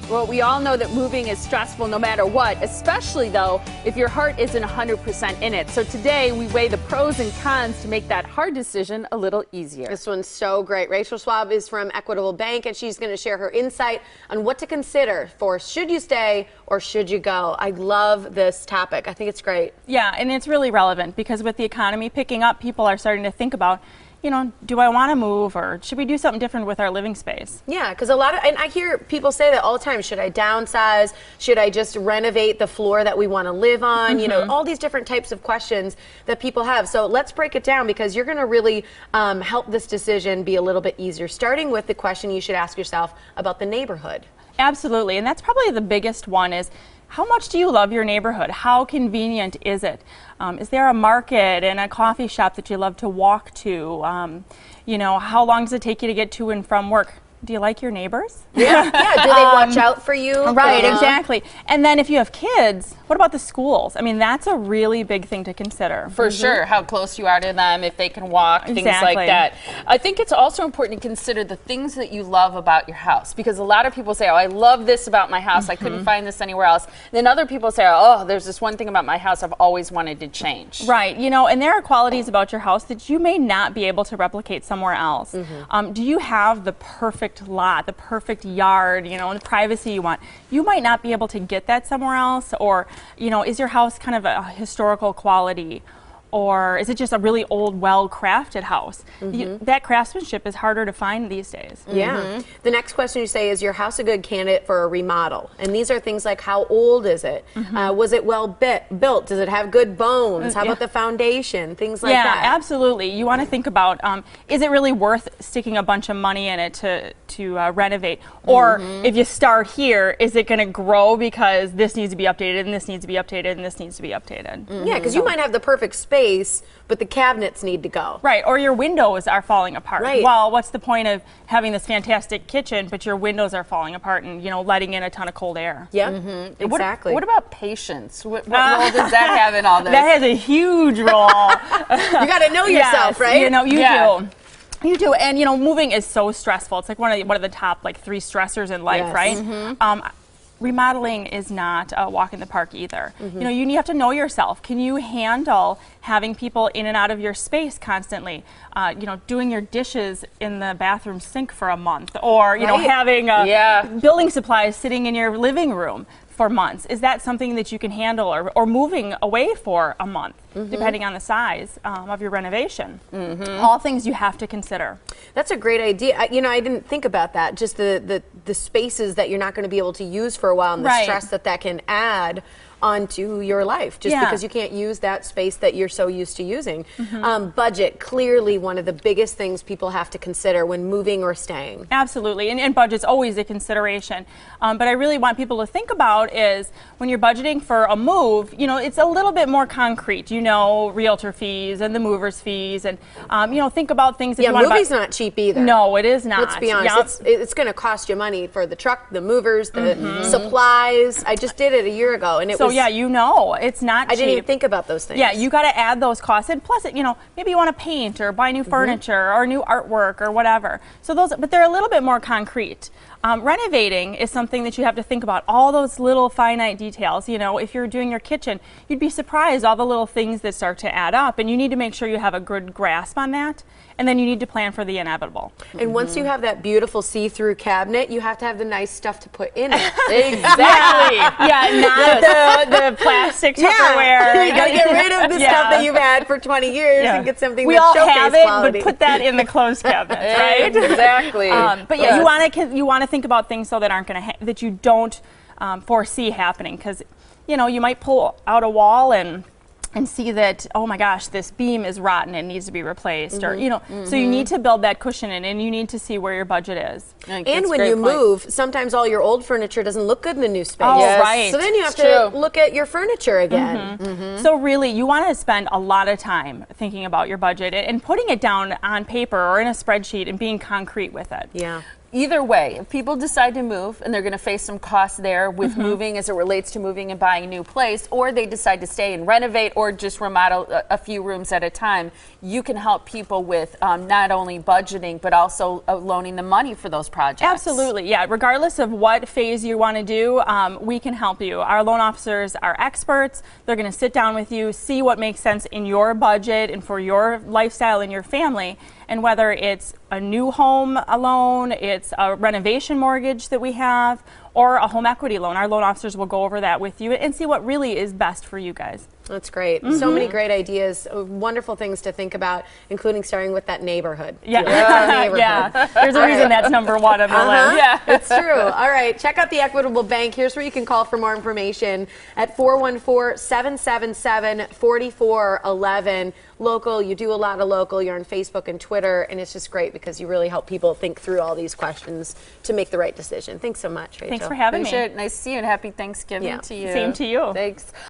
Well, we all know that moving is stressful no matter what, especially though if your heart isn't 100% in it. So today we weigh the pros and cons to make that hard decision a little easier. This one's so great. Rachel Schwab is from Equitable Bank, and she's going to share her insight on what to consider for should you stay or should you go. I love this topic. I think it's great. Yeah, and it's really relevant because with the economy picking up, people are starting to think about, you know, do I want to move or should we do something different with our living space? Yeah, because and I hear people say that all the time. Should I downsize? Should I just renovate the floor that we want to live on? You know, all these different types of questions that people have. So let's break it down because you're going to really help this decision be a little bit easier, starting with the question you should ask yourself about the neighborhood. Absolutely, and that's probably the biggest one is, how much do you love your neighborhood? How convenient is it? Is there a market and a coffee shop that you love to walk to? You know, how long does it take you to get to and from work? Do you like your neighbors? Yeah, yeah. Do they watch out for you? Right, exactly. And then if you have kids, what about the schools? I mean, that's a really big thing to consider. For sure, how close you are to them, if they can walk, things like that. I think it's also important to consider the things that you love about your house, because a lot of people say, oh, I love this about my house, I couldn't find this anywhere else. Then other people say, oh, there's this one thing about my house I've always wanted to change. Right, you know, and there are qualities about your house that you may not be able to replicate somewhere else. Do you have the perfect lot, the perfect yard, you know, and the privacy you want? You might not be able to get that somewhere else. Or, you know, is your house kind of a historical quality, or is it just a really old, well-crafted house? That craftsmanship is harder to find these days. Yeah. The next question you say, is your house a good candidate for a remodel? And these are things like, how old is it? Was it well built? Does it have good bones? How about the foundation? Things like that. Yeah, absolutely. You want to think about, is it really worth sticking a bunch of money in it to renovate? Or if you start here, is it going to grow because this needs to be updated and this needs to be updated and this needs to be updated? Yeah, because you might have the perfect space, but the cabinets need to go. Right, or your windows are falling apart. Right. Well, what's the point of having this fantastic kitchen, but your windows are falling apart and, you know, letting in a ton of cold air? Yeah, exactly. What about patience? What role does that have in all this? That has a huge role. You got to know yourself, right? You know, you do. You do, and you know, moving is so stressful. It's like one of the top 3 stressors in life, right? Remodeling is not a walk in the park either. You know, you have to know yourself. Can you handle having people in and out of your space constantly? You know, doing your dishes in the bathroom sink for a month, or you know, having building supplies sitting in your living room for months. Is that something that you can handle, or moving away for a month, depending on the size of your renovation? All things you have to consider. That's a great idea. You know, I didn't think about that. Just the spaces that you're not going to be able to use for a while, and the stress that can add onto your life just because you can't use that space that you're so used to using. Budget, clearly one of the biggest things people have to consider when moving or staying. Absolutely, and budget's always a consideration. But I really want people to think about is when you're budgeting for a move, you know, it's a little bit more concrete. You know, realtor fees and the movers fees, and you know, think about things that you want to buy. Moving's not cheap either. No, it is not. Let's be honest. It's going to cost you money for the truck, the movers, the supplies. I just did it a year ago, and it was. Yeah, you know, it's not cheap. I didn't even think about those things. Yeah, you got to add those costs, and plus, you know, maybe you want to paint or buy new furniture or new artwork or whatever. So those, but they're a little bit more concrete. Renovating is something that you have to think about, all those little finite details. You know, if you're doing your kitchen, you'd be surprised all the little things that start to add up, and you need to make sure you have a good grasp on that, and then you need to plan for the inevitable. And once you have that beautiful see-through cabinet, you have to have the nice stuff to put in it. Exactly. Not the plastic Tupperware. You got to get rid of the stuff that you've had for 20 years and get something we that's all showcase have it, quality. but put that in the closed cabinets, right? Exactly. But yeah, you want to think about things so that aren't going to that you don't foresee happening, because you know, you might pull out a wall and see that, oh my gosh, this beam is rotten and needs to be replaced, or you know, so you need to build that cushion in, and you need to see where your budget is. And when you move, sometimes all your old furniture doesn't look good in the new space. Oh, right. So then you have to look at your furniture again. So really, you want to spend a lot of time thinking about your budget and putting it down on paper or in a spreadsheet and being concrete with it. Yeah. either way, if people decide to move and they're going to face some costs there with moving as it relates to moving and buying a new place, or they decide to stay and renovate or just remodel a few rooms at a time, you can help people with not only budgeting but also loaning the money for those projects. Absolutely, yeah. Regardless of what phase you want to do, we can help you. Our loan officers are experts. They're going to sit down with you, see what makes sense in your budget and for your lifestyle and your family. And whether it's a new home loan, it's a renovation mortgage that we have, or a home equity loan, our loan officers will go over that with you and see what really is best for you guys. That's great. So many great ideas, wonderful things to think about, including starting with that neighborhood. Yeah, there's a reason that's number one on the list. Yeah, it's true. All right, check out the Equitable Bank. Here's where you can call for more information at 414-777-4411. Local, you do a lot of local. You're on Facebook and Twitter, and it's just great because you really help people think through all these questions to make the right decision. Thanks so much, Rachel. Thanks for having me. Nice to see you, and happy Thanksgiving to you. Same to you. Thanks.